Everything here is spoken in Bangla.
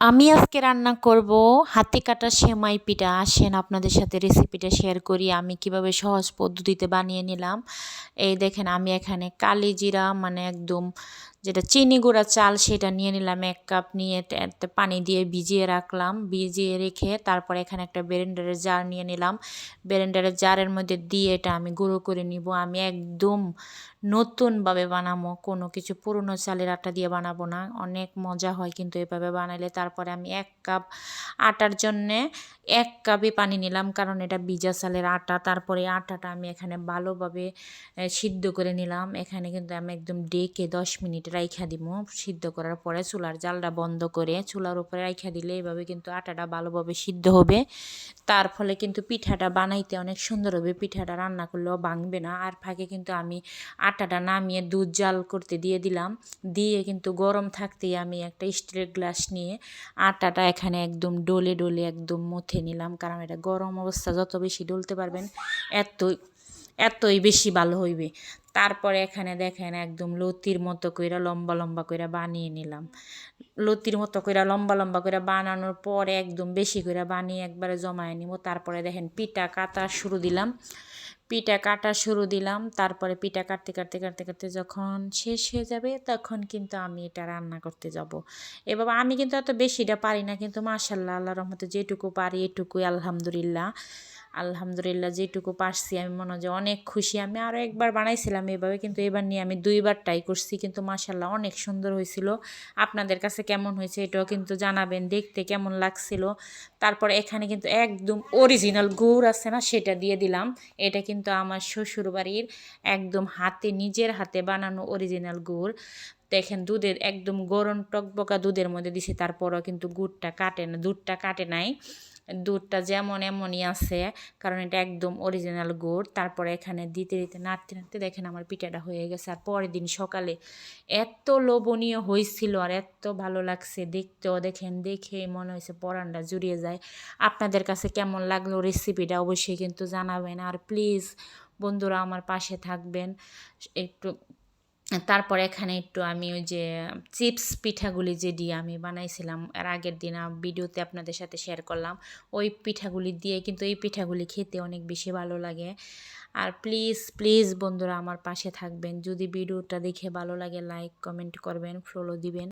আমি আজকে রান্না করব হাতে কাটা সেমাই পিঠা। আসেন আপনাদের সাথে রেসিপিটা শেয়ার করি আমি কিভাবে সহজ পদ্ধতিতে বানিয়ে নিলাম। এই দেখেন আমি এখানে কালি জিরা মানে একদম যেটা চিনি গুঁড়া চাল সেটা নিয়ে নিলাম 1 কাপ নিয়ে এতে পানি দিয়ে ভিজিয়ে রাখলাম। ভিজিয়ে রেখে তারপর এখানে একটা ব্লেন্ডারের জার নিয়ে নিলাম। ব্লেন্ডারের জারের মধ্যে দিয়ে এটা আমি গুঁড়ো করে নিব। আমি একদম নতুনভাবে বানাবো, কোনো কিছু পুরনো চালের আটা দিয়ে বানাবো না। অনেক মজা হয় কিন্তু এভাবে বানালে। তারপরে আমি 1 কাপ আটার জন্যে 1 কাপই পানি নিলাম, কারণ এটা ভিজা চালের আটা। তারপরে আটাটা আমি এখানে ভালোভাবে সিদ্ধ করে নিলাম। এখানে কিন্তু আমি একদম ডেকে 10 মিনিট রাইখা দিব। সিদ্ধ করার পরে চুলার জালটা বন্ধ করে চুলার উপরে রাইখা দিলে এইভাবে কিন্তু আটাটা ভালোভাবে সিদ্ধ হবে। তার ফলে কিন্তু পিঠাটা বানাইতে অনেক সুন্দর হবে, পিঠাটা রান্না করলেও ভাঙবে না। আর ফাঁকে কিন্তু আমি আটাটা নামিয়ে দুধ জাল করতে দিয়ে দিলাম। দিয়ে কিন্তু গরম থাকতেই আমি একটা স্টিলের গ্লাস নিয়ে আটাটা এখানে একদম ডলে ডলে একদম মথে নিলাম, কারণ এটা গরম অবস্থা যত বেশি ডলতে পারবেন এতই বেশি ভালো হইবে। তারপরে এখানে দেখেন একদম লতির মতো কইরা লম্বা লম্বা কইরা বানিয়ে নিলাম। লতির মতো কইরা লম্বা লম্বা কইরা বানানোর পরে একদম বেশি কইরা বানিয়ে একবারে জমায়ে নিব। তারপরে দেখেন পিঠা কাটা শুরু দিলাম। পিঠা কাটা শুরু দিলাম। তারপরে পিঠা কাটতে কাটতে কাটতে কাটতে যখন শেষ হয়ে যাবে তখন কিন্তু আমি এটা রান্না করতে যাব। এভাবে আমি কিন্তু এত বেশিটা পারি না, কিন্তু মাশাআল্লাহ আল্লাহর রহমতে যেটুকু পারি এটুকুই আলহামদুলিল্লাহ। আলহামদুলিল্লাহ যেটুকু পারছি আমি মনে হয় যে অনেক খুশি। আমি আরও একবার বানাইছিলাম এভাবে, কিন্তু এবার নিয়ে আমি 2বার ট্রাই করছি, কিন্তু মাশাআল্লাহ অনেক সুন্দর হয়েছিল। আপনাদের কাছে কেমন হয়েছে এটাও কিন্তু জানাবেন, দেখতে কেমন লাগছিল। তারপরে এখানে কিন্তু একদম অরিজিনাল গুড় আছে না, সেটা দিয়ে দিলাম। এটা কিন্তু আমার শ্বশুরবাড়ির একদম হাতে নিজের হাতে বানানো অরিজিনাল গুড়। দেখেন দুধের একদম গরম টকবকা দুধের মধ্যে দিছি, তারপরও কিন্তু গুড়টা কাটে না, দুধটা কাটে নাই। দুধটা যেমন এমনই আছে, কারণ এটা একদম অরিজিনাল গুড়। তারপরে এখানে দিতে দিতে নাড়তে নাড়তে দেখেন আমার পিঠাটা হয়ে গেছে। আর পরের দিন সকালে এত লোভনীয় হয়েছিল আর এত ভালো লাগছে দেখতেও, দেখেন দেখেই মনে হয়েছে পরানটা জুড়িয়ে যায়। আপনাদের কাছে কেমন লাগলো রেসিপিটা অবশ্যই কিন্তু জানাবেন। আর প্লিজ বন্ধুরা আমার পাশে থাকবেন একটু। তারপর এখানে একটু আমি ওই যে চিপস পিঠাগুলি যে দিয়ে আমি বানাইছিলাম এর আগের দিন ভিডিওতে আপনাদের সাথে শেয়ার করলাম, ওই পিঠাগুলি দিয়ে কিন্তু এই পিঠাগুলি খেতে অনেক বেশি ভালো লাগে। আর প্লিজ প্লিজ বন্ধুরা আমার পাশে থাকবেন। যদি ভিডিওটা দেখে ভালো লাগে লাইক কমেন্ট করবেন, ফলো দিবেন।